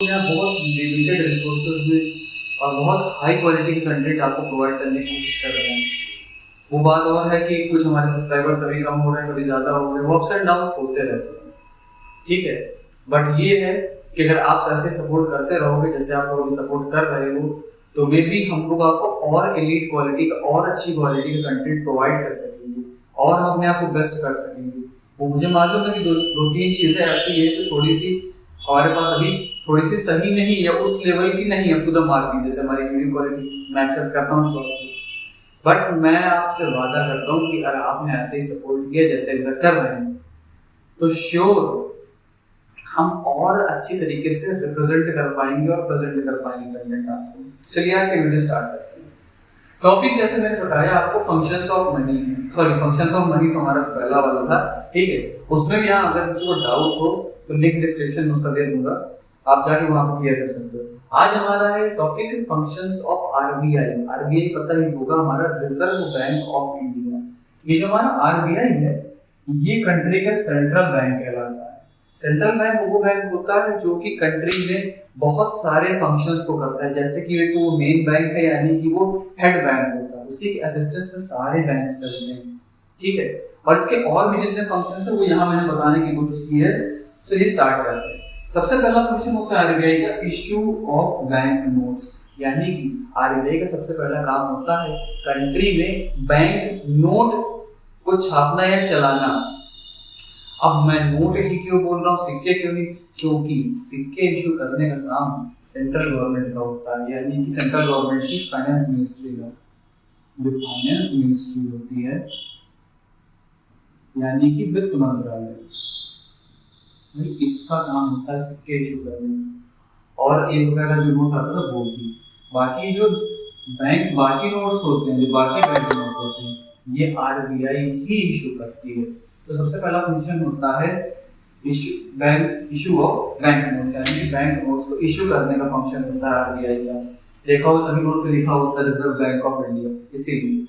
यहाँ बहुत limited resources में और बहुत हाई क्वालिटी की कंटेंट आपको प्रोवाइड करने की कोशिश कर रहे हैं। वो बात और है कि कुछ हमारे सब्सक्राइबर्स कभी कम हो रहे हैं, कभी ज़्यादा हो रहे हैं, वो अप्स एंड डाउन होते रहते हैं। ठीक है, बट ये है कि अगर आप ऐसे सपोर्ट करते रहोगे जैसे आप लोग सपोर्ट कर रहे हो, तो मे भी हम लोग आपको और एलीट क्वालिटी का और अच्छी क्वालिटी का कंटेंट प्रोवाइड कर सकेंगे और हम अपने आप को बेस्ट कर सकेंगे। वो मुझे मालूम है कि दो तीन चीज़ें ऐसी है जो थोड़ी सी हमारे पास अभी थोड़ी सी सही नहीं है, उस लेवल की नहीं है, अप टू द मार्क की, जैसे हमारी वीडियो क्वालिटी मैं एक्सेप्ट करता हूँ उस बात को। बट मैं आपसे वादा करता हूँ कि अगर आपने ऐसे ही सपोर्ट किया जैसे इधर कर रहे हैं, तो श्योर हम और अच्छी तरीके से रिप्रेजेंट कर पाएंगे और प्रेजेंट कर पाएंगे कंटेंट आपको। चलिए आज का वीडियो स्टार्ट करते हैं। टॉपिक जैसे मैंने बताया आपको functions of money, sorry functions of money तो हमारा पहला वाला था। ठीक है, उसमें भी यहाँ अगर किसी को डाउट हो तो लिंक डिस्क्रिप्शन में उसका दे दूंगा, आप जाके वहां पर क्लियर कर सकते हो। आज हमारा है topic functions of RBI. RBI पता ही होगा, हमारा रिजर्व बैंक ऑफ इंडिया। ये जो हमारा आरबीआई है ये कंट्री का सेंट्रल बैंक कहलाता है। सेंट्रल बैंक वो बैंक होता है जो कि कंट्री में बहुत सारे फंक्शंस को करता है, जैसे कि एक तो वो मेन बैंक है यानी कि वो हेड बैंक होता है, उसी के असिस्टेंस में सारे बैंक चलते हैं। ठीक है, और इसके और भी जितने फंक्शंस है वो यहाँ मैंने बताने की कोशिश की है। चलिए स्टार्ट करते हैं। सबसे पहला फंक्शन होता है आरबीआई का इश्यू ऑफ बैंक नोट्स, यानी कि आरबीआई का सबसे पहला काम होता है कंट्री में बैंक नोट को छापना या चलाना। अब मैं नोट ही क्यों बोल रहा हूँ, सिक्के क्यों नहीं, क्योंकि सिक्के इशू करने का काम सेंट्रल गवर्नमेंट का होता है, यानी कि सेंट्रल गवर्नमेंट की फाइनेंस मिनिस्ट्री का। जो फाइनेंस मिनिस्ट्री होती है यानी कि वित्त मंत्रालय, इसका काम होता है सिक्के इशू करने का। और 1 रुपए का जो नोट आता था वो भी, बाकी जो बैंक बाकी नोट्स होते हैं, जो बाकी बैंक नोट्स होते हैं, ये आरबीआई ही इशू करती है। तो सबसे पहला फंक्शन होता है इशू ऑफ बैंक नोट्स, यानी कि बैंक नोट्स को इशू करने का फंक्शन होता है आरबीआई का। देखा हो तभी नोट पे लिखा होता है रिजर्व बैंक ऑफ इंडिया, इसीलिए।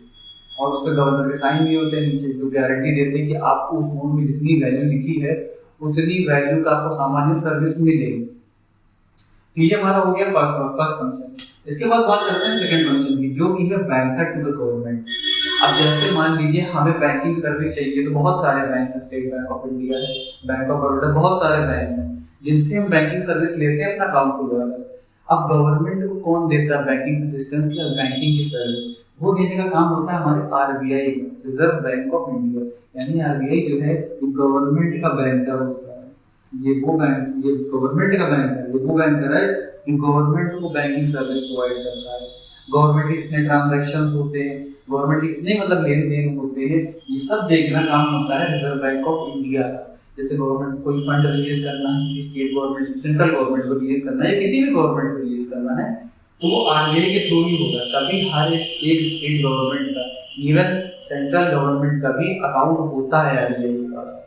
और उस पर गवर्नर के साइन भी होते हैं नीचे, जो गारंटी देते हैं कि आपको उस नोट में जितनी वैल्यू लिखी है उतनी वैल्यू का आपको सामान्य सर्विस मिलेगी। ये हमारा हो गया फर्स्ट फंक्शन। इसके बाद बात करते हैं सेकंड फंक्शन की, जो कि है बैंकर टू द गवर्नमेंट। अब जैसे मान लीजिए हमें बैंकिंग सर्विस चाहिए, तो बहुत सारे बैंक हैं, स्टेट बैंक ऑफ इंडिया है, बैंक ऑफ बड़ौदा, बहुत सारे बैंक हैं जिनसे हम बैंकिंग सर्विस लेते हैं, अपना अकाउंट खुलवाते हैं। अब गवर्नमेंट को कौन देता है बैंकिंग असिस्टेंस या बैंकिंग की सर्विस, वो देने का काम होता है हमारे आरबीआई का, रिजर्व बैंक ऑफ इंडिया। यानी आरबीआई जो है गवर्नमेंट का बैंकर होता है। ये वो बैंक, ये गवर्नमेंट का बैंक है, ये वो बैंकर है जो गवर्नमेंट को बैंकिंग सर्विस प्रोवाइड करता है। गवर्नमेंट के कितने ट्रांजैक्शंस होते हैं, गवर्नमेंट के कितने मतलब लेन देन होते हैं, ये सब देखना काम होता है रिजर्व बैंक ऑफ इंडिया का। जैसे गवर्नमेंट कोई फंड रिलीज करना है, किसी स्टेट गवर्नमेंट सेंट्रल गवर्नमेंट को रिलीज करना है, या किसी भी गवर्नमेंट को रिलीज करना है, तो वो आरबीआई के थ्रू ही होगा। तभी हर एक स्टेट गवर्नमेंट का, इवन सेंट्रल गवर्नमेंट का भी अकाउंट होता है आरबीआई के पास।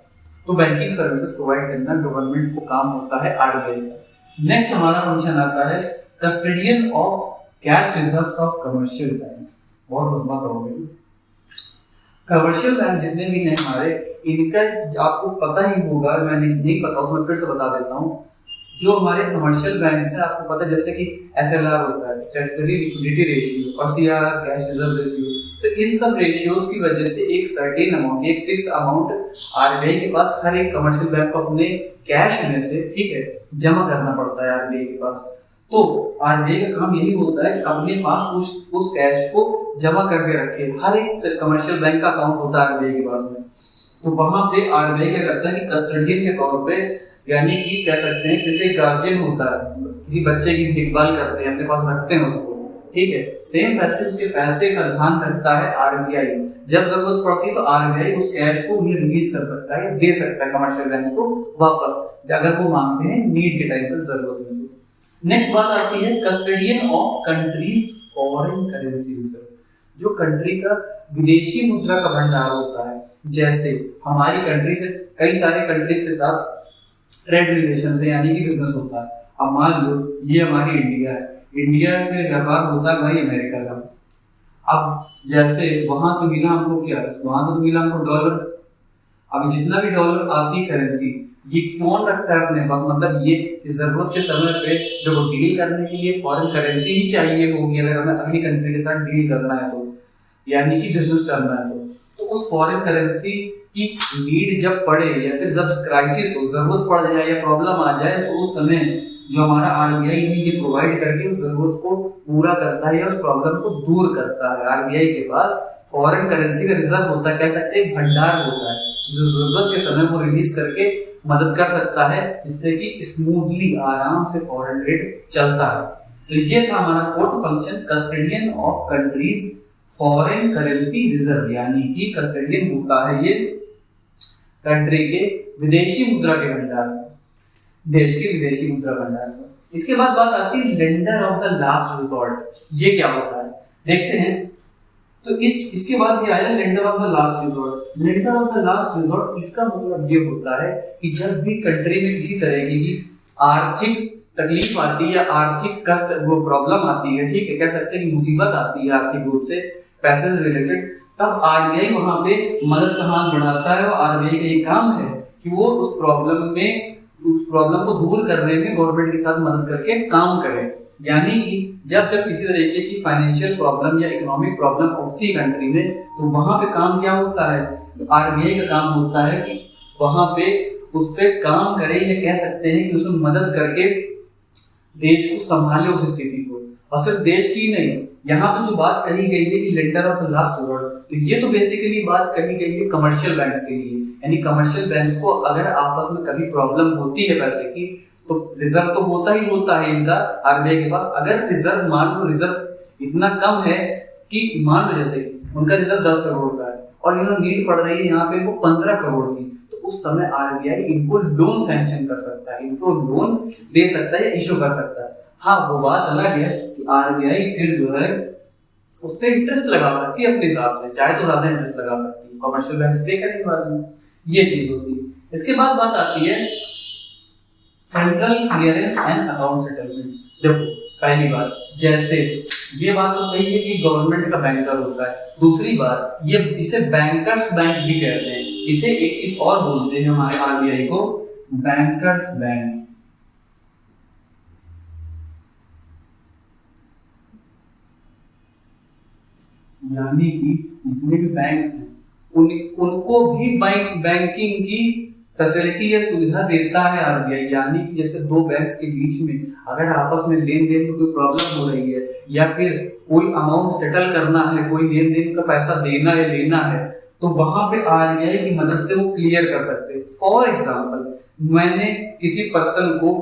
तो बैंकिंग सर्विसेज प्रोवाइड करना गवर्नमेंट को काम होता है आरबीआई का। नेक्स्ट हमारा फंक्शन आता है custodian of cash reserves of commercial bank. बहुत लंबा सा हो गया। कमर्शियल बैंक जितने भी हैं हमारे, इनका आपको पता ही होगा, मैंने नहीं पता तो मैं फिर से बता देता हूँ। जो हमारे कमर्शियल बैंक है आपको पता है, जैसे कि एसएलआर होता है, स्टैट्यूटरी लिक्विडिटी रेशियो, और सीआरआर कैश रिजर्व रेशियो। तो इन सब रेशियोज की वजह से एक सर्टेन अमाउंट, एक फिक्स्ड अमाउंट आरबीआई के पास हर एक कमर्शियल बैंक को अपने कैश में से, ठीक है, जमा करना पड़ता है आरबीआई के पास। तो आरबीआई का काम यही होता है कि अपने पास उस कैश को जमा करके रखे। हर एक कमर्शियल बैंक का अकाउंट होता है आरबीआई के पास में। तो वहां पे आरबीआई क्या करता है कि कस्टडियन के तौर पे, यानी कि कह सकते हैं जैसे गार्जियन होता है, किसी बच्चे की देखभाल करते हैं, अपने पास रखते हैं उसको, ठीक है, सेम वैसे उसके पैसे का ध्यान रखता है आरबीआई। जब जरूरत पड़ती है तो आरबीआई उस कैश को उन्हें रिलीज कर सकता है, दे सकता है कमर्शियल बैंक को वापस, अगर वो मांगते हैं नीड के टाइम पर, जरूरत में। नेक्स्ट बात आती है custodian of countries foreign currency reserve, जो कंट्री का विदेशी मुद्रा का भंडार होता है। जैसे हमारी कंट्री से कई सारे कंट्रीज के साथ ट्रेड रिलेशन है, यानी कि बिजनेस होता है। अब मान लो ये हमारी इंडिया है, इंडिया से व्यापार होता है भाई अमेरिका का। अब जैसे वहां से मिला हमको क्या, वहां से तो मिला हमको डॉलर। अब जितना भी डॉलर आती करेंसी, ये कौन रखता है अपने पास, मतलब ये जरूरत के समय पे जब वो डील करने के लिए फॉरेन करेंसी ही चाहिए होगी, अगर हमें अगली कंट्री के साथ डील करना है तो, यानी कि बिजनेस करना है तो उस फॉरेन करेंसी की नीड जब पड़े या फिर जब क्राइसिस हो, जरूरत पड़ जाए या प्रॉब्लम आ जाए, तो उस समय जो हमारा आरबीआई है ये प्रोवाइड करके उस जरूरत को पूरा करता है या उस प्रॉब्लम को दूर करता है। आरबीआई के पास फॉरेन करेंसी का रिजर्व होता है, कह सकते हैं भंडार होता है, जो जरूरत के समय वो रिलीज करके मदद कर सकता है, जिससे कि स्मूथली आराम से फॉरेन ट्रेड चलता है। तो ये था हमारा fourth function, custodian of countries foreign currency reserve, यानी कि कस्टोडियन होता है ये कंट्री के विदेशी मुद्रा के भंडार, देश के विदेशी मुद्रा भंडार। इसके बाद बात आती है lender of the last resort. ये क्या होता है देखते हैं। तो इसके बाद ये आया lender of the last resort. Lender of the last resort, इसका मतलब ये होता है कि जब भी कंट्री में किसी तरह की आर्थिक तकलीफ आती है या आर्थिक कष्ट वो प्रॉब्लम आती है, ठीक है, कह सकते हैं कि मुसीबत आती है आर्थिक रूप से पैसे से रिलेटेड, तब आरबीआई वहां पे मदद का हाथ बढ़ाता है। और आरबीआई का ये काम है कि वो उस प्रॉब्लम को दूर करने में गवर्नमेंट के साथ मदद करके काम करे। यानी कि जब किसी तरीके की फाइनेंशियल प्रॉब्लम या इकोनॉमिक प्रॉब्लम उठती है कंट्री में, तो वहां पे काम क्या होता है, आरबीआई का काम होता है कि वहां पे उस पर काम करे, या कह सकते हैं कि उसमें मदद करके देश को संभाले उस स्थिति को। और सिर्फ देश की नहीं, यहाँ पे जो बात कही गई है कि lender of the last resort, तो ये तो बेसिकली बात कही गई है कमर्शियल बैंक्स के लिए। यानी कमर्शियल बैंक्स को अगर आपस में कभी प्रॉब्लम होती है पैसे की, तो रिजर्व तो होता ही होता है इनका आरबीआई के पास। अगर रिजर्व मान लो रिजर्व इतना कम है कि मान लो जैसे उनका रिजर्व 10 करोड़ का है और इन्होंने नीड पड़ रही है यहाँ पे इनको 15 करोड़ की, तो उस समय आरबीआई इनको लोन सैंक्शन कर सकता है, इनको लोन दे सकता है या इशू कर सकता है। हाँ, वो बात अलग है कि आरबीआई फिर जो है उस पर इंटरेस्ट लगा सकती है अपने हिसाब से, चाहे तो ज्यादा इंटरेस्ट लगा सकती है, कमर्शियल बैंक पे करेंगे बाद में, ये चीज होती है। इसके बाद बात आती है central clearance and account settlement. देखो पहली बात, जैसे ये बात तो सही है कि गवर्नमेंट का बैंकर होता है, दूसरी बात ये इसे बैंकर्स बैंक भी कहते हैं, इसे एक चीज और बोलते हैं हमारे आरबीआई को, बैंकर्स बैंक। यानी कि जितने भी बैंक हैं उनको भी बैंकिंग की फैसिलिटी या सुविधा देता है आरबीआई। यानी कि जैसे दो बैंक्स के बीच में अगर आपस में लेन देन में कोई प्रॉब्लम हो रही है या फिर कोई अमाउंट सेटल करना है, कोई लेन देन का पैसा देना या लेना है, तो वहां पे आरबीआई की मदद से वो क्लियर कर सकते हैं। फॉर एग्जाम्पल, मैंने किसी पर्सन को,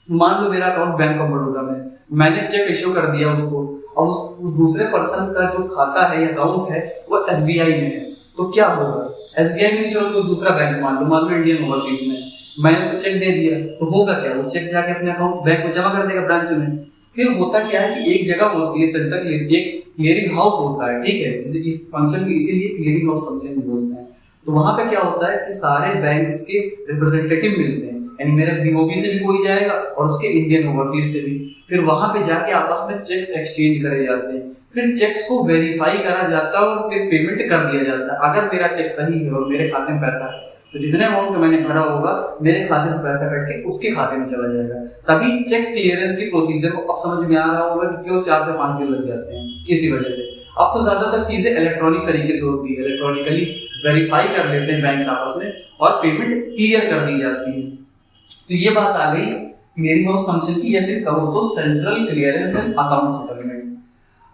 मान लो मेरा अकाउंट बैंक ऑफ बड़ौदा में, मैंने चेक इश्यू कर दिया उसको, और उस दूसरे पर्सन का जो खाता है या अकाउंट है वो एसबीआई में है, तो क्या होगा, एसबीआई में नहीं, चलो कोई दूसरा बैंक मान लो इंडियन ओवरसीज में, मैंने तो चेक दे दिया, तो होगा क्या, वो चेक जाके अपने अकाउंट बैंक में जमा कर देगा ब्रांच में। फिर होता क्या है कि एक जगह होती है सेंट्रल, एक क्लियरिंग हाउस होता है, ठीक है, इस फंक्शन को इसीलिए क्लियरिंग हाउस फंक्शन बोलते हैं। तो वहां पे क्या होता है कि सारे बैंक्स के रिप्रेजेंटेटिव मिलते हैं, यानी मेरे बीओबी से भी कोई जाएगा और उसके इंडियन ओवरसीज से भी, फिर वहां पे जाके आपस में चेक्स एक्सचेंज करे जाते हैं, फिर चेक्स को वेरीफाई करा जाता है और फिर पेमेंट कर दिया जाता है। अगर मेरा चेक सही है और मेरे खाते में पैसा है, तो जितने अमाउंट मैंने भरा होगा मेरे खाते से पैसा कट के उसके खाते में चला जाएगा। तभी चेक क्लियरेंस की प्रोसीजर को अब समझ में आ रहा होगा कि क्यों 4 से 5 दिन लग जाते हैं, इसी वजह से। अब तो ज्यादातर चीजें इलेक्ट्रॉनिक तरीके से होती है, इलेक्ट्रॉनिकली वेरीफाई कर लेते हैं बैंक आपस में और पेमेंट क्लियर कर दी जाती है। तो ये बात आ गई क्लियरिंग हाउस फंक्शन की, या फिर कहो तो central clearance and account settlement.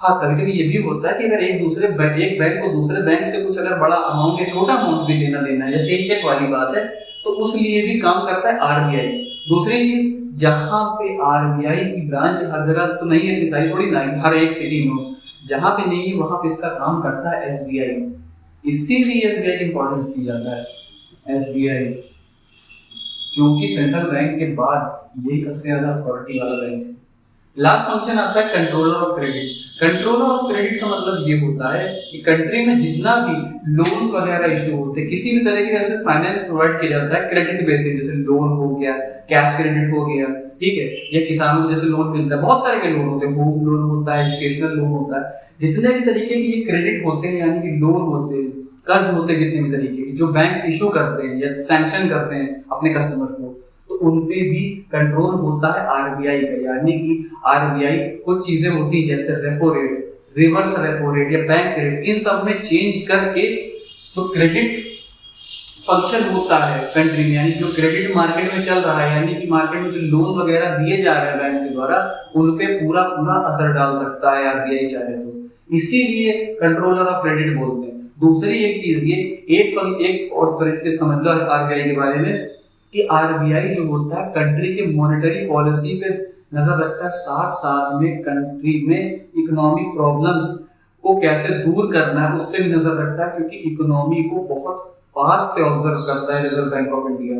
हाँ, कभी कभी ये भी होता है कि अगर एक बैंक को दूसरे बैंक से कुछ अगर बड़ा अमाउंट या छोटा अमाउंट भी लेना देना है, जैसे चेक वाली बात है, तो उस लिए भी काम करता है आरबीआई। दूसरी चीज, जहां पे आरबीआई की ब्रांच हर जगह तो नहीं है, डिसाइड थोड़ी ना हर एक सिटी में, जहां पे नहीं है वहां पे इसका काम करता है एसबीआई। इसीलिए एसबीआई की इंपॉर्टेंस दी जाता है, एसबीआई, क्योंकि सेंट्रल बैंक के बाद यही सबसे ज्यादा अथॉरिटी वाला बैंक है। लास्ट फंक्शन आता है controller of credit. Controller of credit का मतलब ये होता है कि कंट्री में जितना भी लोन वगैरह इशू होते हैं, किसी भी तरह के फाइनेंस प्रोवाइड किया जाता है क्रेडिट बेसिस, जैसे लोन हो गया, कैश क्रेडिट हो गया, ठीक है, या किसानों को जैसे लोन मिलता है, बहुत तरह के लोन होते हैं, होम लोन होता है, एजुकेशनल लोन होता है, जितने भी तरीके के ये क्रेडिट होते हैं यानी कि लोन होते हैं, कर्ज होते कितने भी तरीके के जो बैंक इशू करते हैं या सैंक्शन करते हैं अपने कस्टमर को, तो उन पे भी कंट्रोल होता है आरबीआई का। यानी कि आरबीआई कुछ चीजें होती है जैसे repo rate, reverse repo rate या बैंक रेट, इन सब में चेंज करके जो क्रेडिट फंक्शन होता है कंट्री में, यानी जो क्रेडिट मार्केट में चल रहा है, यानी कि मार्केट में जो लोन वगैरह दिए जा रहे हैं बैंक के द्वारा, उन पे पूरा पूरा असर डाल सकता है आरबीआई चाहे तो। इसीलिए कंट्रोलर ऑफ क्रेडिट बोलते हैं। दूसरी एक चीज ये एक और तरीके समझ लो आरबीआई के बारे में कि आरबीआई जो होता है कंट्री के मॉनेटरी पॉलिसी पे नजर रखता है, साथ साथ में कंट्री में इकोनॉमिक प्रॉब्लम्स को कैसे दूर करना है उस पर भी नजर रखता है, क्योंकि इकोनॉमी को बहुत पास से ऑब्जर्व करता है रिजर्व बैंक ऑफ इंडिया।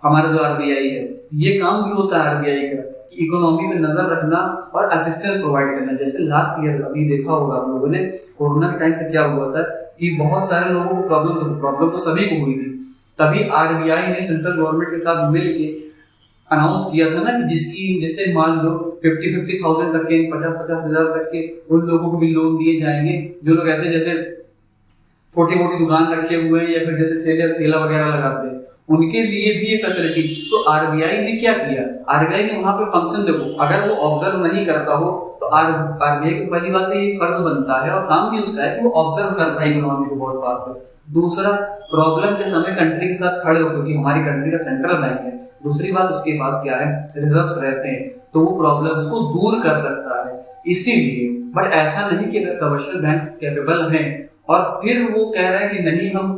हमारा जो आरबीआई है ये काम भी होता है आरबीआई का कि इकोनॉमी में नजर रखना और असिस्टेंस प्रोवाइड करना। जैसे लास्ट ईयर अभी देखा होगा आप लोगों ने, कोरोना के टाइम पे क्या हुआ था कि बहुत सारे लोगों को प्रॉब्लम तो सभी को हुई थी। तभी आरबीआई ने सेंट्रल गवर्नमेंट के साथ मिलके अनाउंस किया था ना कि जिसकी जैसे मान लो 50,000 तक के 50,000 तक के उन लोगों को भी लोन दिए जाएंगे जो लोग ऐसे जैसे छोटी मोटी दुकान रखे हुए या फिर जैसे ठेला वगैरह लगाते हैं, उनके लिए भी ये फैसिलिटी। तो आरबीआई ने क्या किया, आरबीआई ने वहां पे फंक्शन देखो, अगर वो ऑब्जर्व नहीं करता हो तो आरबीआई की पहली बात ये फर्ज बनता है और काम भी उसका है कि वो ऑब्जर्व करता है इकोनॉमी को बहुत पास से। दूसरा, प्रॉब्लम के समय कंट्री के साथ खड़े हो, क्योंकि हमारी कंट्री का सेंट्रल बैंक है। दूसरी बात, उसके पास क्या है, रिजर्व रहते हैं, तो वो प्रॉब्लम्स को दूर कर सकता है। इसीलिए बट ऐसा नहीं कि अगर कमर्शियल बैंक कैपेबल हैं और फिर वो कह रहे हैं कि नहीं हम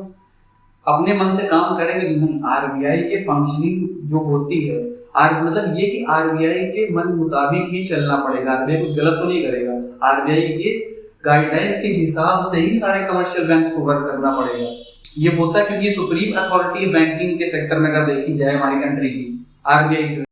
अपने मन से काम करेंगे, नहीं। आरबीआई के फंक्शनिंग जो होती है, मतलब ये कि आरबीआई के मन मुताबिक ही चलना पड़ेगा, आरबीआई कुछ गलत तो नहीं करेगा। आरबीआई के गाइडलाइंस के हिसाब से ही सारे कमर्शियल बैंक को वर्क करना पड़ेगा। ये होता है क्योंकि ये सुप्रीम अथॉरिटी बैंकिंग के सेक्टर में अगर देखी जाए हमारी कंट्री की, आरबीआई